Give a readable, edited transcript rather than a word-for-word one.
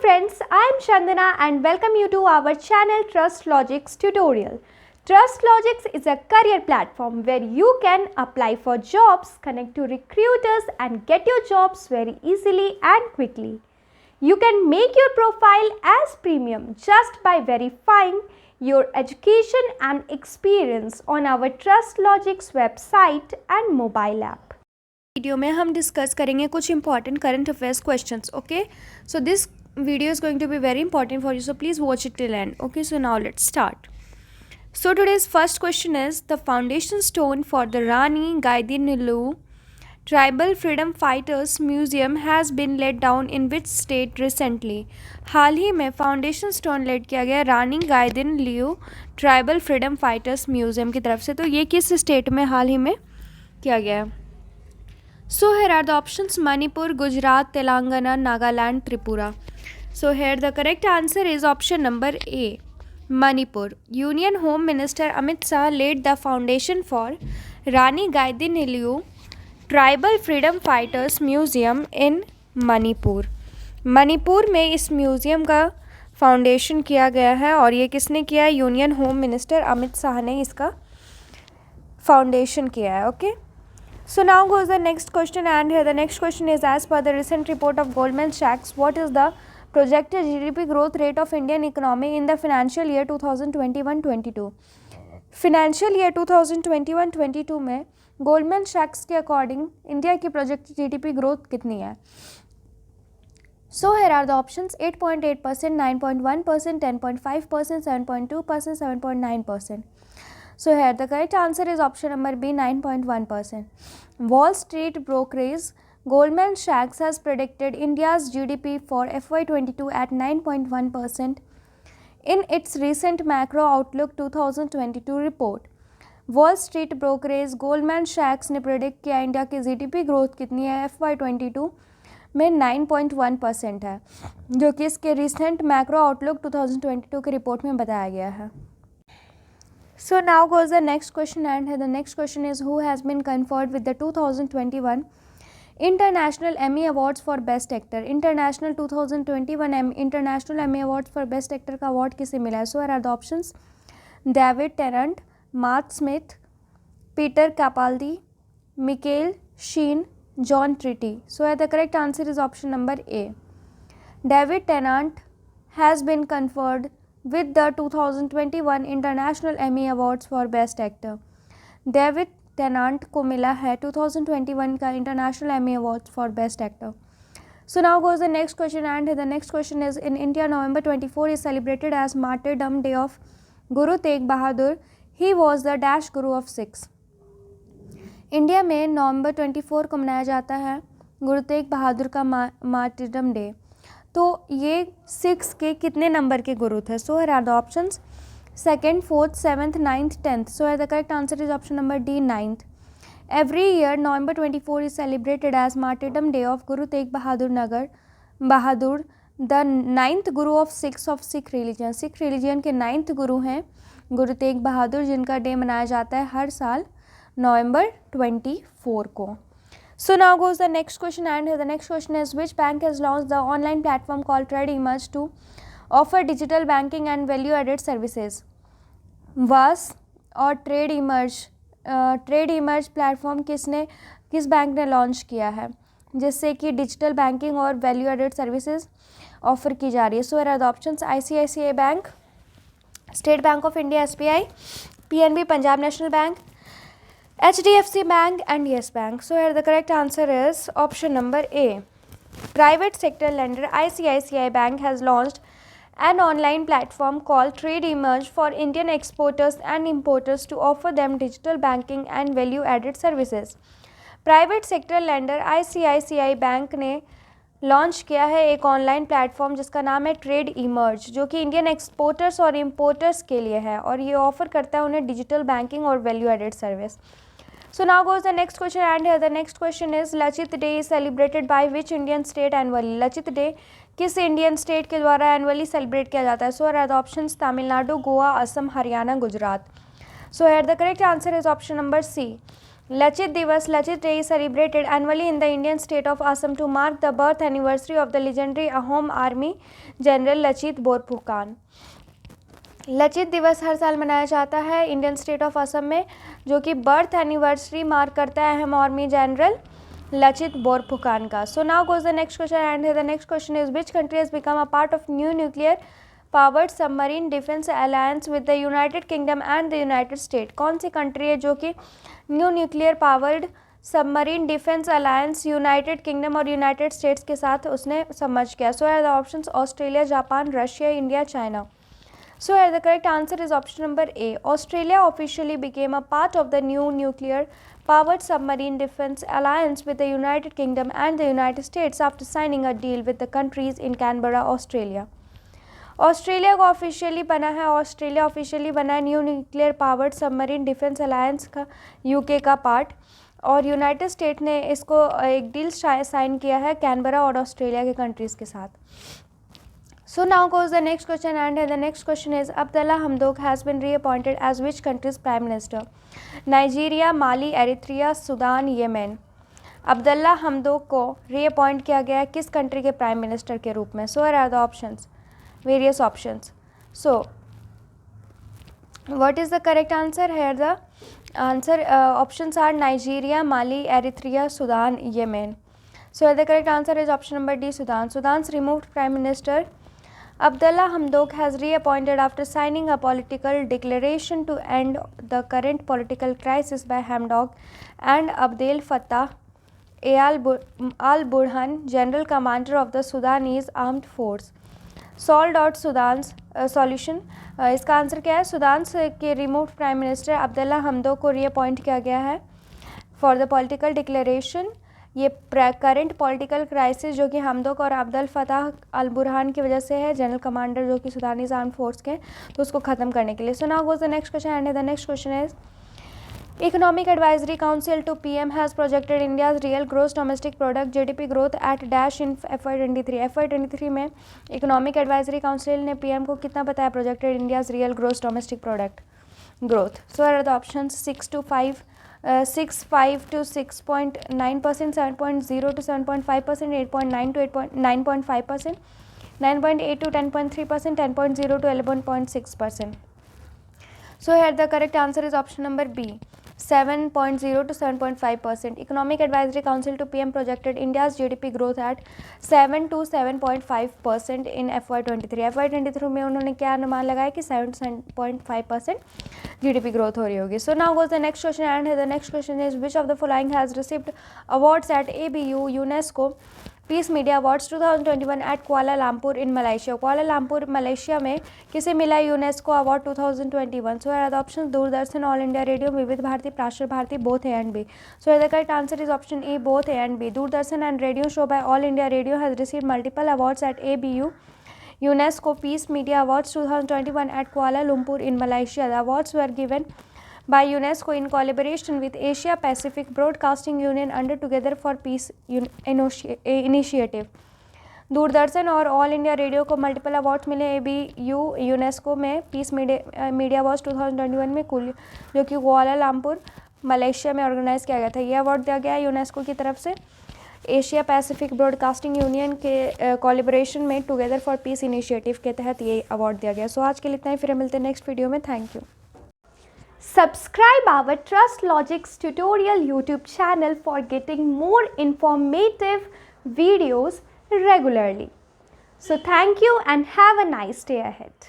friends, I am Chandana and welcome you to our channel Trust Logics tutorial. Trust Logics is a career platform where you can apply for jobs, connect to recruiters and get your jobs very easily and quickly. You can make your profile as premium just by verifying your education and experience on our Trust Logics website and mobile app. Video में हम discuss करेंगे कुछ important current affairs questions. Okay, so this video is going to be very important for you, so please watch it till end. Okay, so now let's start. So today's first question is, the foundation stone for the Rani Gaidinlu Tribal Freedom Fighters Museum has been laid down in which state recently? हाल ही में foundation stone lead किया गया रानी गाइदिनल्यू tribal freedom fighters museum की तरफ से. तो ये किस state में हाल ही में किया गया है? So here are the options: Manipur, Gujarat, Telangana, Nagaland, Tripura. So here the correct answer is option number A, Manipur. Union Home Minister Amit Shah laid the foundation for Rani Gaidinlu Tribal Freedom Fighters Museum in Manipur. Manipur में इस museum का foundation किया गया है और ये किसने किया है? Union home minister Amit Shah ने इसका फाउंडेशन किया है. Okay, so now goes the next question, and here the next question is, as per the recent report of Goldman Sachs, what is the projected GDP growth rate of Indian economy in the financial year 2021-22? Financial year 2021-22 में Goldman सैक्स के according India की projected GDP growth कितनी है? So here are the options: 8.8%, 9.1%, 10.5%, 7.2%, 7.9%. So here the correct answer is option number B, 9.1%. Wall Street brokerage Goldman Sachs has predicted India's GDP for FY22 at 9.1% in its recent Macro Outlook 2022 report. Wall Street brokerage Goldman सैक्स ने predict किया India की GDP growth कितनी है FY22 में 9.1% है, जो कि इसके रिसेंट मैक्रो आउटलुक 2022 के रिपोर्ट में बताया गया है. So now goes the next question, and the next question is, who has been conferred with the 2021 International Emmy Awards for Best Actor? International 2021 International Emmy Awards for Best Actor का award किसे मिला है? So here are the options: David Tennant, Mark Smith, Peter Capaldi, Michael Sheen, John ट्रिटी. So here the correct answer is option number A. David Tennant has been conferred with the 2021 International Emmy Awards for Best Actor. David Tennant को मिला है 2021 का international Emmy award for best actor. So now goes the next question, and the next question is, in India November 24 is celebrated as Martyrdom Day of Guru Tegh Bahadur. He was the dash guru of Sikhs. India में नवंबर 24 को मनाया जाता है गुरु तेग बहादुर का मार्टिरडम day. तो ये six के कितने नंबर के गुरु थे? So here are the options: 2nd, 4th, 7th, 9th, 10th. So here the correct answer is option number D, 9th. Every year November 24 is celebrated as Martyrdom Day of Guru Tegh Bahadur, the 9th Guru of Sikh religion. Sikh religion के 9th गुरु हैं गुरु तेग बहादुर, जिनका day मनाया जाता है हर साल नवंबर 24 को. So now goes the next question, and the next question is, which bank has launched the online platform called TradeEmerge to offer digital banking and value-added services? वास और ट्रेड प्लेटफॉर्म किस बैंक ने launch किया है जिससे कि digital banking और value added services offer की जा रही है? So here are the options: ICICI bank, state bank of India SBI, PNB Punjab national bank, HDFC Bank and Yes Bank. So here the correct answer is option number A. Private sector lender ICICI Bank has launched an online platform called TradeEmerge for Indian exporters and importers to offer them digital banking and value-added services. Private sector lender ICICI bank ने launch किया है एक online platform जिसका नाम है TradeEmerge, जो कि Indian exporters और इम्पोर्टर्स के लिए है और ये ऑफर करता है उन्हें डिजिटल बैंकिंग और value added service. So now goes the next question, and here the next question is, Lachit Day is celebrated by which Indian state annually? Lachit day किस इंडियन स्टेट के द्वारा एनुअली सेलिब्रेट किया जाता है? सो here are the options: Tamil Nadu, Goa, Assam, Haryana, Gujarat. So here the correct answer is option number C, Lachit Divas, Lachit Day is celebrated annually in the Indian state of Assam to mark the birth anniversary of the legendary Ahom Army General Lachit Borphukan. Lachit दिवस हर साल मनाया जाता है Indian state of Assam में, जो कि birth anniversary mark करता है अहम आर्मी जनरल लचित बोरफुकान का. So now goes the next question and the next question is which country has become a part of new nuclear powered submarine defence alliance with the United Kingdom and the United State. कौन सी country है जो कि new nuclear powered submarine defence alliance United Kingdom और United States के साथ उसने समझ किया. So are the options Australia, Japan, Russia, India, China. So here the correct answer is option number A. Australia officially became a part of the new nuclear powered submarine defense alliance with the United Kingdom and the United States after signing a deal with the countries in Canberra, Australia. Australia को officially बना है, Australia officially बना है new nuclear powered submarine defence alliance का UK का part, और United state ने इसको एक डील साइन किया है कैनबरा और ऑस्ट्रेलिया के कंट्रीज़ के साथ. So now goes the next question and the next question is Abdullah Hamdok has been reappointed as which country's prime minister? Nigeria, Mali, Eritrea, Sudan, Yemen. Abdullah हमदोक को reappoint किया गया है किस कंट्री के प्राइम मिनिस्टर के रूप में? So are the options, various options. So what is the correct answer? Here the answer options are Nigeria, Mali, Eritrea, Sudan, Yemen. So the correct answer is option number D, Sudan. Sudan's removed prime minister Abdullah Hamdok has reappointed after signing a political declaration to end the current political crisis by Hamdok and Abdel Fattah al-Burhan, General Commander of the Sudanese Armed Force. Solved out Sudan's solution. इसका answer क्या है? Sudan के removed prime minister Abdullah हमदोक को reappoint किया गया है for the political declaration. ये current political crisis जो कि हमदोक और अब्दुल फताह अल बुरहान की वजह से है, जनरल कमांडर जो कि सुडानीज आर्म फोर्स के, तो उसको ख़त्म करने के लिए. So now goes the next question and the next question is economic advisory council to PM has projected India's real gross domestic product GDP growth at dash in FY23. FY23 में economic advisory council ने PM को कितना बताया projected India's real gross domestic product growth? So are the option 6.5 to 6.9%, 7.0 to 7.5%, 8.9 to 9.5%, 9.8 to 10.3%, 10.0 to 11.6%. So here the correct answer is option number B, 7.0 to 7.5%. Economic Advisory Council to PM projected India's GDP growth at 7 to 7.5% in FY23. FY23 में उन्होंने क्या अनुमान लगाया कि 7.5% GDP growth हो रही होगी. So now goes the next question and the next question is which of the following has received awards at ABU UNESCO peace media awards 2021 at Kuala Lumpur in Malaysia. Kuala Lumpur Malaysia में किसे मिला UNESCO award 2021? So are the option Doordarshan, all India radio, Vividh Bharati, Prasar Bharati, both A and B. So the correct answer is option A, both A and B. Doordarshan and radio show by all India radio has received multiple awards at ABU UNESCO Peace Media Awards 2021 at Kuala Lumpur in Malaysia. The awards were given by UNESCO in collaboration with Asia Pacific Broadcasting Union under Together for Peace initiative. Doordarshan और all India radio को multiple awards मिले ABU UNESCO में piece media awards 2021 में कुल, जो कि Kuala Lumpur Malaysia में organise किया गया था. ये अवार्ड दिया गया यूनेस्को की तरफ से एशिया पैसिफिक ब्रॉडकास्टिंग यूनियन के कोलैबोरेशन में टुगेदर फॉर पीस इनिशिएटिव के तहत ये अवार्ड दिया गया. सो आज के लिए इतना ही, फिर मिलते हैं नेक्स्ट वीडियो में. Thank you. Subscribe our Trust Logics tutorial YouTube channel for getting more informative videos regularly. So thank you and have a nice day ahead.